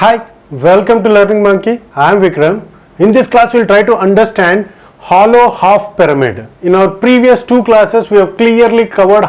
Hi, welcome to Learning Monkey. I am Vikram. In this class, we will try to understand hollow half pyramid. In our previous two classes, we have clearly covered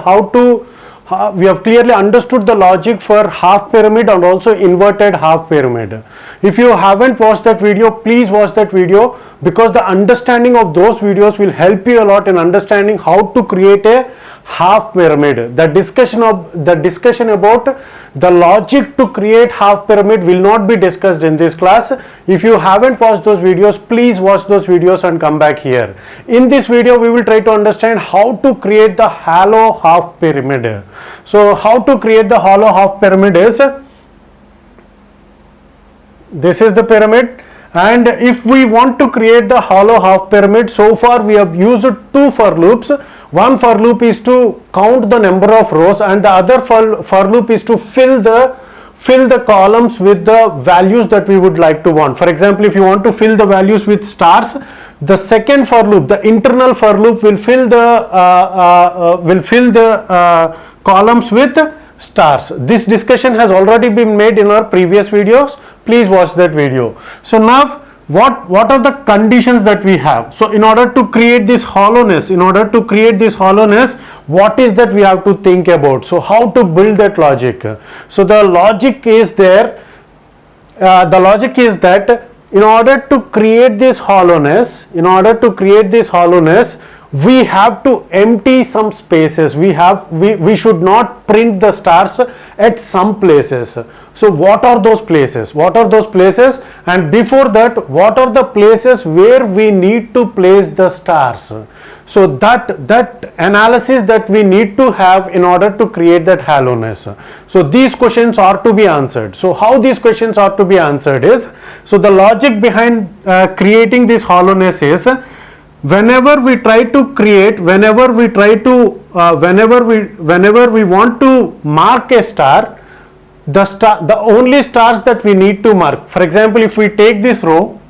we have clearly understood the logic for half pyramid and also inverted half pyramid. If you haven't watched that video, please watch that video, because the understanding of those videos will help you a lot in understanding how to create a half pyramid. The discussion about the logic to create half pyramid will not be discussed in this class. If you haven't watched those videos, please watch those videos and come back here. In this video, we will try to understand how to create the hollow half pyramid. So how to create the hollow half pyramid is, this is the pyramid, and if we want to create the hollow half pyramid, so far we have used two for loops. One for loop is to count the number of rows, and the other for loop is to fill the columns with the values that we would like to want. For example, if you want to fill the values with stars, the second for loop, the internal for loop, will fill the columns with stars. This discussion has already been made in our previous videos. Please watch that video. So now what are the conditions that we have? So in order to create this hollowness, what is that we have to think about? So how to build that logic? So the logic is there. The logic is that in order to create this hollowness, we have to empty some spaces. We should not print the stars at some places. So what are those places? And before that, what are the places where we need to place the stars? So that analysis that we need to have in order to create that hollowness. So these questions are to be answered. So how these questions are to be answered is, so the logic behind creating this hollowness is, whenever we want to mark a star, the only stars that we need to mark. For example, if we take this row,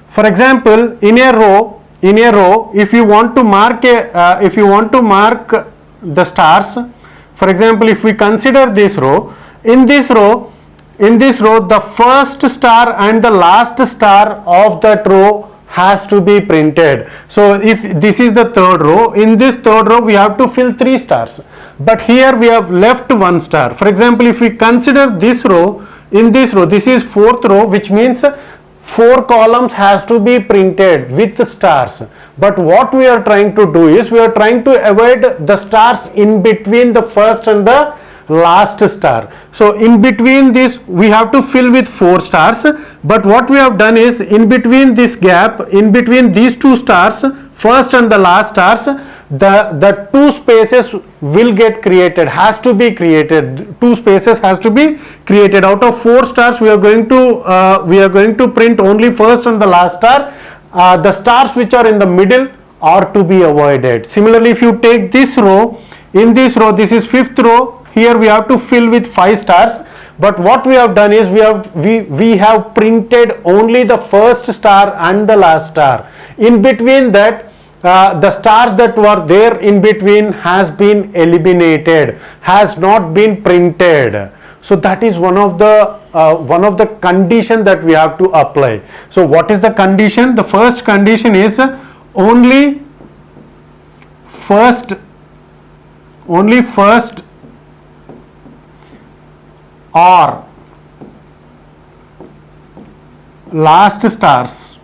for example, in a row, if you want to mark the stars, for example, if we consider this row, in this row, the first star and the last star of that row has to be printed. So if this is the third row, in this third row we have to fill 3 stars, but here we have left 1 star. For example, if we consider this row, in this row, this is 4th row, which means 4 columns has to be printed with stars. But what we are trying to do is, we are trying to avoid the stars in between the first and the last star. So in between this we have to fill with 4 stars, but what we have done is, in between this gap, in between these 2 stars, first and the last stars, the 2 spaces will get created, has to be created. 2 spaces has to be created. Out of 4 stars, we are going to print only first and the last star. The stars which are in the middle are to be avoided. Similarly, if you take this row, in this row, this is 5th row, here we have to fill with 5 stars, but what we have done is, we have printed only the first star and the last star. In between that, the stars that were there in between has been eliminated, has not been printed. So that is one of the condition that we have to apply. So what is the condition? The first condition is, only first or last stars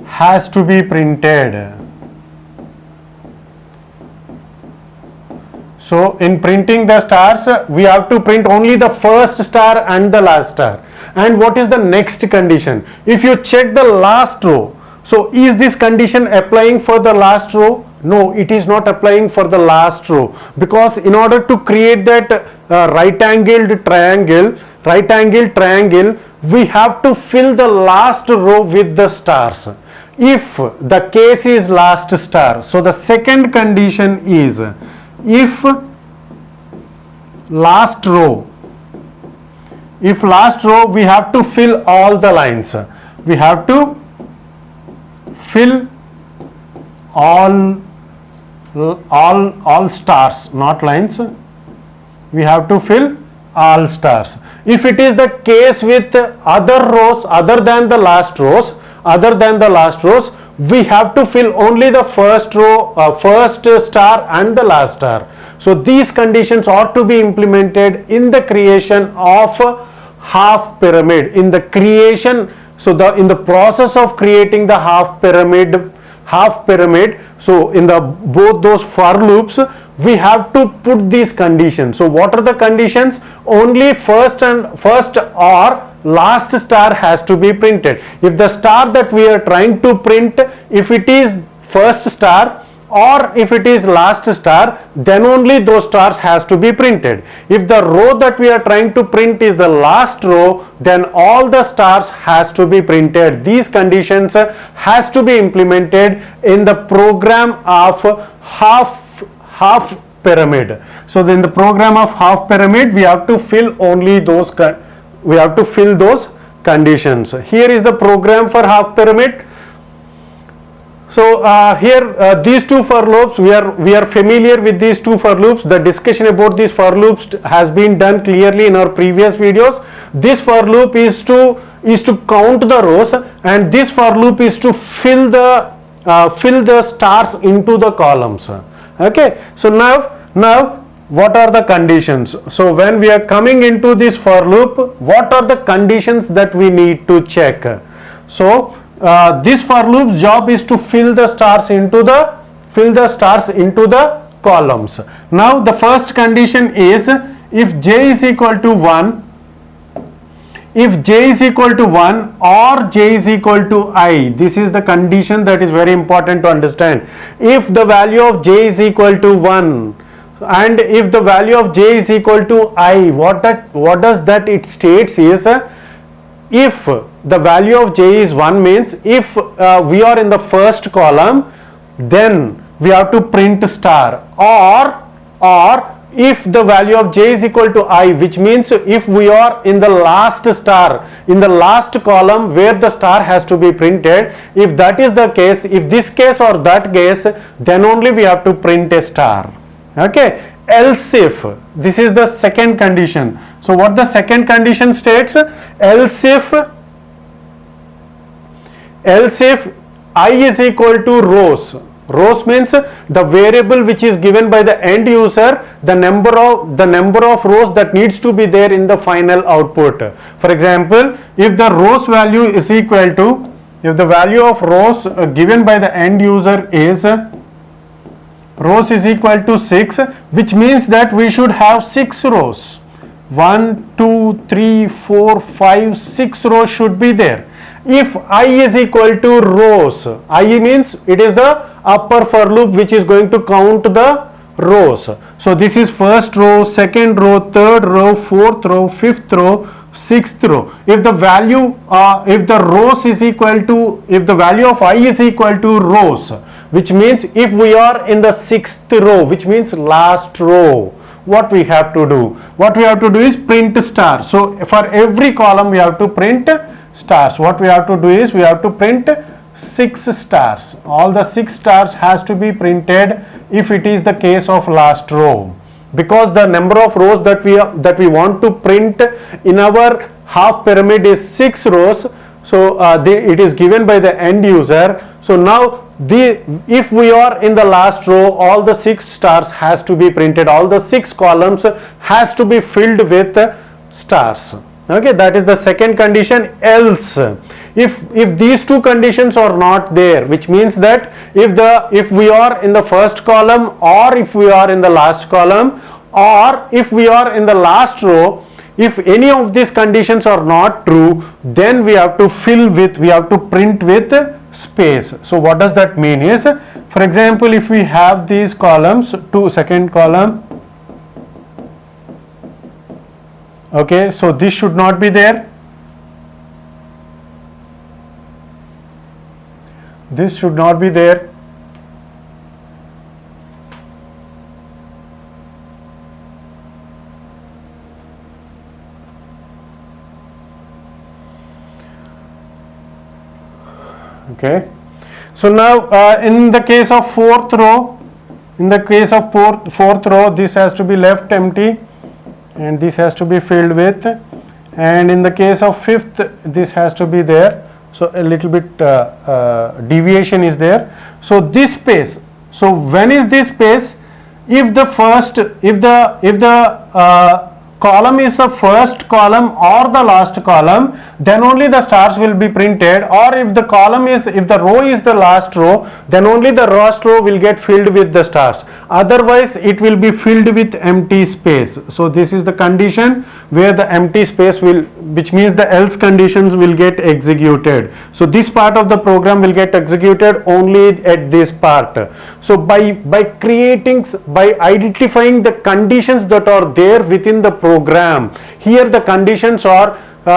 has to be printed. So in printing the stars, we have to print only the first star and the last star. And what is the next condition? If you check the last row, so is this condition applying for the last row? No, it is not applying for the last row, because in order to create that right-angled triangle, we have to fill the last row with the stars. If the case is last star, so the second condition is, if last row, we have to fill all the lines. We have to fill all all stars, not lines. We have to fill all stars. If it is the case with other rows other than the last rows, we have to fill only the first row, first star and the last star. So these conditions ought to be implemented in the creation of half pyramid. In the creation, so in the process of creating the half pyramid, so in the both those for loops, we have to put these conditions. So what are the conditions? Only first or last star has to be printed. If the star that we are trying to print, if it is first star or if it is last star, then only those stars has to be printed. If the row that we are trying to print is the last row, then all the stars has to be printed. These conditions has to be implemented in the program of half pyramid. So in the program of half pyramid, we have to fill only those conditions. Here is the program for half pyramid. So here these two for loops, we are familiar with these two for loops. The discussion about these for loops has been done clearly in our previous videos. This for loop is to count the rows, and this for loop is to fill the stars into the columns. Okay, so now what are the conditions? So when we are coming into this for loop, what are the conditions that we need to check? So this for loop's job is to fill the stars into the columns. Now the first condition is if j is equal to 1, if j is equal to 1 or j is equal to I. This is the condition that is very important to understand. If the value of j is equal to 1 and if the value of j is equal to I, what does that it states is, if the value of j is 1 means if we are in the first column, then we have to print star, or if the value of j is equal to I, which means if we are in the last star, in the last column where the star has to be printed, if that is the case, if this case or that case, then only we have to print a star. Okay, else if, this is the second condition. So what the second condition states, else if I is equal to rows. Rows means the variable which is given by the end user, the number of rows that needs to be there in the final output. For example, if the rows value is equal to, if the value of rows given by the end user is rows is equal to 6, which means that we should have 6 rows. 1, 2, 3, 4, 5, 6 rows should be there. If I is equal to rows, I means it is the upper for loop which is going to count the rows. So this is first row, second row, third row, fourth row, fifth row, sixth row. If the value if the rows is equal to, if the value of I is equal to rows, which means if we are in the sixth row, which means last row, what we have to do? What we have to do is print star. So for every column we have to print stars. What we have to do is we have to print 6 stars. All the 6 stars has to be printed if it is the case of last row, because the number of rows that we want to print in our half pyramid is 6 rows. So it is given by the end user. So now if we are in the last row, all the 6 stars has to be printed, all the 6 columns has to be filled with stars. Okay, that is the second condition. Else, if these two conditions are not there, which means that if we are in the first column, or if we are in the last column, or if we are in the last row, if any of these conditions are not true, then we have to print with space. So what does that mean is, for example, if we have these columns, second column, okay, so this should not be there, this should not be there, okay. So now in the case of fourth row, In the case of fourth row, this has to be left empty and this has to be filled with, and in the case of fifth, this has to be there. So a little bit deviation is there. So this space, so when is this space? If the column is the first column or the last column, then only the stars will be printed, or if the row is the last row, then only the last row will get filled with the stars, otherwise it will be filled with empty space. So this is the condition where the empty space will, which means the else conditions will get executed. So this part of the program will get executed only at this part. So by identifying the conditions that are there within the program, here the conditions are we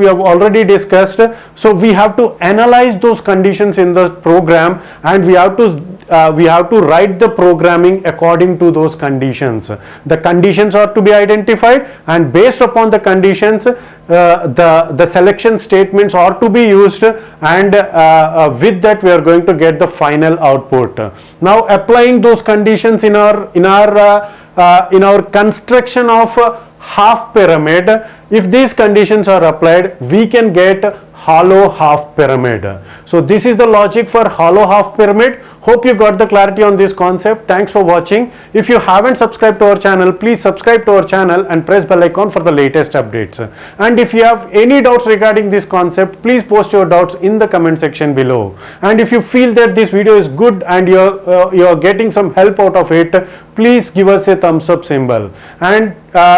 have already discussed. So we have to analyze those conditions in the program, and we have to write the programming according to those conditions. The conditions are to be identified, and based upon the conditions, the selection statements are to be used, and with that we are going to get the final output. Now applying those conditions in our construction of half pyramid, if these conditions are applied, we can get hollow half pyramid. So this is the logic for hollow half pyramid. Hope you got the clarity on this concept. Thanks for watching. If you haven't subscribed to our channel, please subscribe to our channel and press bell icon for the latest updates. And if you have any doubts regarding this concept, please post your doubts in the comment section below. And if you feel that this video is good and you're getting some help out of it, please give us a thumbs up symbol. And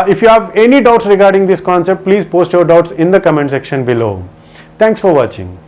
if you have any doubts regarding this concept, please post your doubts in the comment section below. Thanks for watching.